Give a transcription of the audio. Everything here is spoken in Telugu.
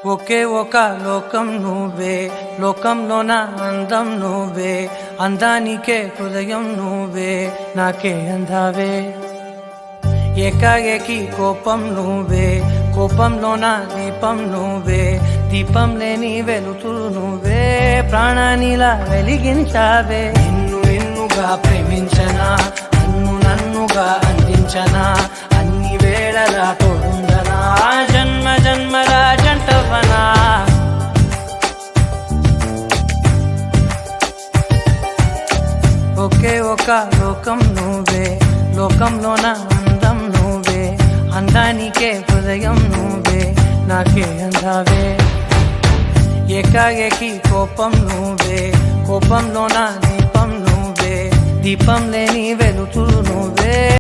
ఒకే ఒక లోకం నువ్వే, లోకంలో నా అందం నువ్వే, అందానికే హృదయం నువ్వే, నాకే అందావే. ఏకాఏకి కోపం నువ్వే, కోపంలో నా దీపం నువ్వే, దీపం లేని వెలుతురు నువ్వే, ప్రాణానిలా వెలిగించావే. నిన్నుగా ప్రేమించనా, నన్నుగా అందించనా, అన్ని వేళలా తోడుందనా, జన్మ జన్మల జంటవనా. ఒకే ఒక లోకం నువ్వే, లోకంలో నా అందం నువ్వే, అందానికే హృదయం నువ్వే, నాకే అందావే. ఏకాఏకి కోపం నువ్వే, కోపంలో నా దీపం నువ్వే, దీపం లేని వెలుతురు నువ్వే.